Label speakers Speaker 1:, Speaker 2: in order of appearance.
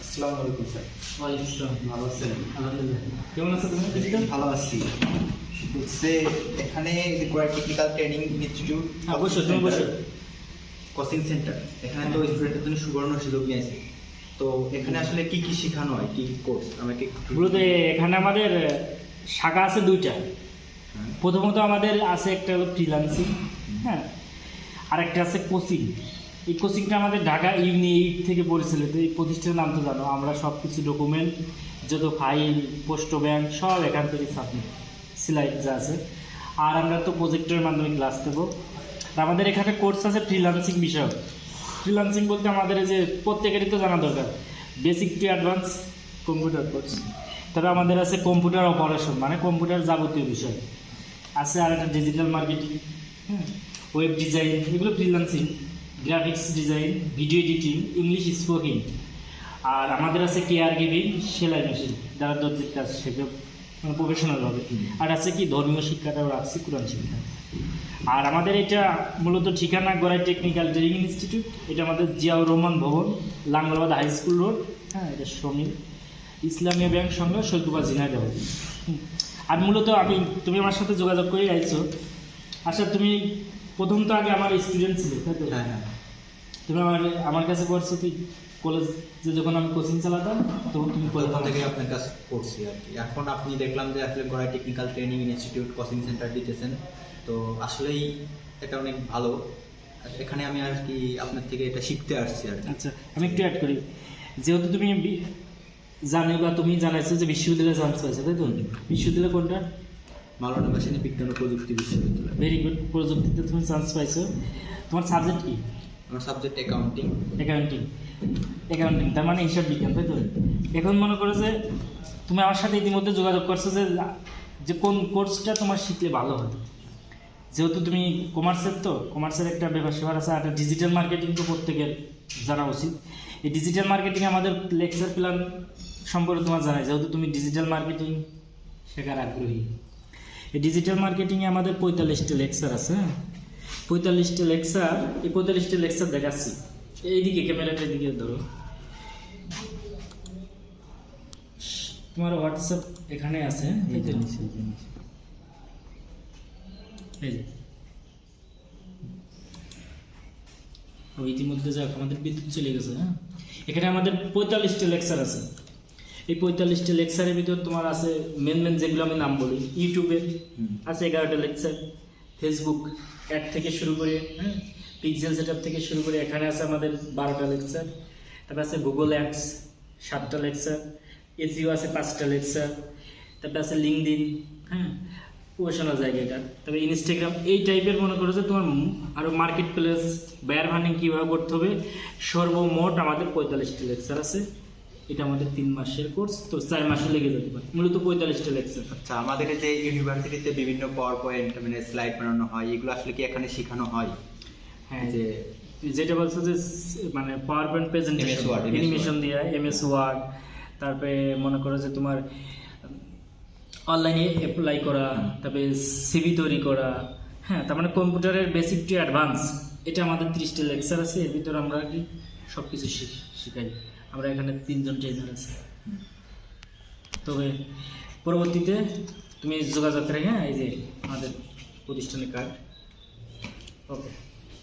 Speaker 1: আসসালামু আলাইকুম স্যার।
Speaker 2: ওয়ালাইকুম আসসালাম।
Speaker 1: ভালো আছেন?
Speaker 2: আলহামদুলিল্লাহ। কেমন আছো তুমি?
Speaker 1: ভালো আছি। হচ্ছে এখানে রিকোয়ার্ড টেকনিক্যাল ট্রেনিং ইনস্টিটিউট
Speaker 2: অবশ্যই তুমি বসো।
Speaker 1: কোচিং সেন্টার, এখানে তো স্টুডেন্টের জন্য সুবর্ণ সুযোগ নিয়েছে। তো এখানে আসলে কি কি শেখানো হয়, কি কোর্স আমাকে
Speaker 2: মূলত এখানে আমাদের শাখা আছে দুইটা। প্রথমত আমাদের আছে একটা হলো ফ্রিল্যান্সিং, হ্যাঁ, আর একটা আছে কোচিং। এই কোচিংটা আমাদের ঢাকা ইউনি-8 থেকে পরিচালিত। এই প্রতিষ্ঠানের নাম তো জানো, আমরা সব কিছু ডকুমেন্ট, যত ফাইল, পোস্ট ব্যাংক সব এখান থেকে সাবমিট সিলাইট যা আছে। আর আমরা তো প্রজেক্টের মাধ্যমে ক্লাস দেবো। আর আমাদের এখানে কোর্স আছে ফ্রিল্যান্সিং বিষয়ক। ফ্রিল্যান্সিং বলতে আমাদের যে প্রত্যেকেরই তো জানা দরকার, basic to advance computer course. তবে আমাদের আছে কম্পিউটার অপারেশন, মানে কম্পিউটার যাবতীয় বিষয় আছে। আর একটা ডিজিটাল মার্কেটিং, হ্যাঁ, ওয়েব ডিজাইন, এগুলো freelancing, graphics design, video editing, English speaking. আর আমাদের আছে কেয়ার গিভিং, সেলাই মেশিন, যারা দর্জির কাজ শেখে মানে প্রফেশনালভাবে। আর আছে কি ধর্মীয় শিক্ষাটাও রাখছি, কোরআন শিক্ষা। আর আমাদের এটা মূলত ঠিকানা গড়াই টেকনিক্যাল ট্রেনিং ইনস্টিটিউট। এটা আমাদের জিয়াউর রহমান ভবন, লাঙ্গলবাদ হাই স্কুল রোড, হ্যাঁ, এটা সমীর ইসলামিয়া ব্যাংক সঙ্গে সৈকুবা ঝিনাইদহ। আর মূলত তুমি আমার সাথে যোগাযোগ করে আইছো। আচ্ছা, তুমি প্রথম তো আগে আমার স্টুডেন্ট ছিলে, তাই তো?
Speaker 1: হ্যাঁ হ্যাঁ।
Speaker 2: তুমি আমার কাছে পড়ছো, তুই কলেজে যখন আমি কোচিং চালাতাম তখন তুমি
Speaker 1: প্রথম থেকে আপনার কাজ করছি আর কি। এখন আপনি দেখলাম যে আসলে Gorai technical training institute coaching centre দিতেছেন, তো আসলেই এটা অনেক ভালো। আর এখানে আমি আর কি আপনার থেকে এটা শিখতে আসছি আর কি।
Speaker 2: আচ্ছা, আমি একটু অ্যাড করি। যেহেতু তুমি জানো বা তুমি জানাইছো যে বিশ্ববিদ্যালয়ে চান্স পাইছো, তাই তো? বিশ্ববিদ্যালয় কোনটা?
Speaker 1: মাওলানা ভাসানী বিজ্ঞান ও প্রযুক্তি বিশ্ববিদ্যালয়।
Speaker 2: ভেরি গুড, প্রযুক্তিতে তুমি চান্স পাইছো। তোমার সাবজেক্ট কি?
Speaker 1: আমার সাবজেক্ট অ্যাকাউন্টিং।
Speaker 2: অ্যাকাউন্টিং। অ্যাকাউন্টিং তার মানে হিসাব বিজ্ঞান, তাই তো? এখন মনে করো যে তুমি আমার সাথে ইতিমধ্যে যোগাযোগ করছো যে কোন কোর্সটা তোমার শিখলে ভালো হতো। যেহেতু তুমি কমার্সের, তো কমার্সের একটা ব্যবসা আছে, আর একটা ডিজিটাল মার্কেটিং তো প্রত্যেকের জানা উচিত। এই ডিজিটাল মার্কেটিং আমাদের লেকচার প্ল্যান সম্পর্কে তোমার জানাই, যেহেতু তুমি ডিজিটাল মার্কেটিং শেখার আগ্রহী। এই ডিজিটাল মার্কেটিংয়ে আমাদের 45টা লেকচার আছে। 45টা লেকচার, এই 45টা লেকচার দেখাচ্ছি। এইদিকে ক্যামেরাটা এদিকে ধরো। তোমার হোয়াটসঅ্যাপ এখানে আছে, এই যে নিচে, এই যে। ইতিমধ্যে যাক আমাদের বিদ্যুৎ চলে গেছে, হ্যাঁ। এখানে আমাদের 45টা লেকচার আছে। এই 45টা লেকচারের ভিতর তোমার আছে মেন যেগুলো আমি নাম বলি। ইউটিউবে আছে 11টা লেকচার, ফেসবুক অ্যাড থেকে শুরু করে, হ্যাঁ, পিক্সেল সেটআপ থেকে শুরু করে এখানে আছে আমাদের 12টা লেকচার। তারপর আছে গুগল অ্যাডস 7টা লেকচার, এসইও আছে 5টা লেকচার। তারপর আছে লিঙ্কডইন, হ্যাঁ, প্রফেশনাল জায়গাটা। তবে ইনস্টাগ্রাম, এই টাইপের মনে করো যে তোমার আরও মার্কেট প্লেস, বায়ার ফান্ডিং কীভাবে করতে হবে, সর্বমোট আমাদের 45টা লেকচার আছে। এটা আমাদের 3 মাসের কোর্স, তো 4 মাসে লেগে যেতে পারে। মূলত 45টা লেকচার।
Speaker 1: আচ্ছা, আমাদের যে ইউনিভার্সিটিতে বিভিন্ন পাওয়ার পয়েন্ট মানে স্লাইড বানানো হয়, এগুলো আসলে কি এখানে শেখানো হয়?
Speaker 2: হ্যাঁ, যে যেটা বলছো যে মানে পাওয়ার পয়েন্ট প্রেজেন্টেশন, অ্যানিমেশন দিয়ে, এমএস ওয়ার্ড, তারপরে মনে করো যে তোমার অনলাইনে অ্যাপ্লাই করা, তারপরে সিভি তৈরি করা, হ্যাঁ, তার মানে কম্পিউটারের বেসিক টু অ্যাডভান্স। এটা আমাদের 30টা লেকচার আছে। এর ভিতরে আমরা কি সব কিছু শিখাই। আমরা এখানে 3 জন ট্রেনার আছে। তবে পরবর্তীতে তুমি যোগাযোগ করে, হ্যাঁ, এই যে আমাদের প্রতিষ্ঠানের কার্ড। ওকে।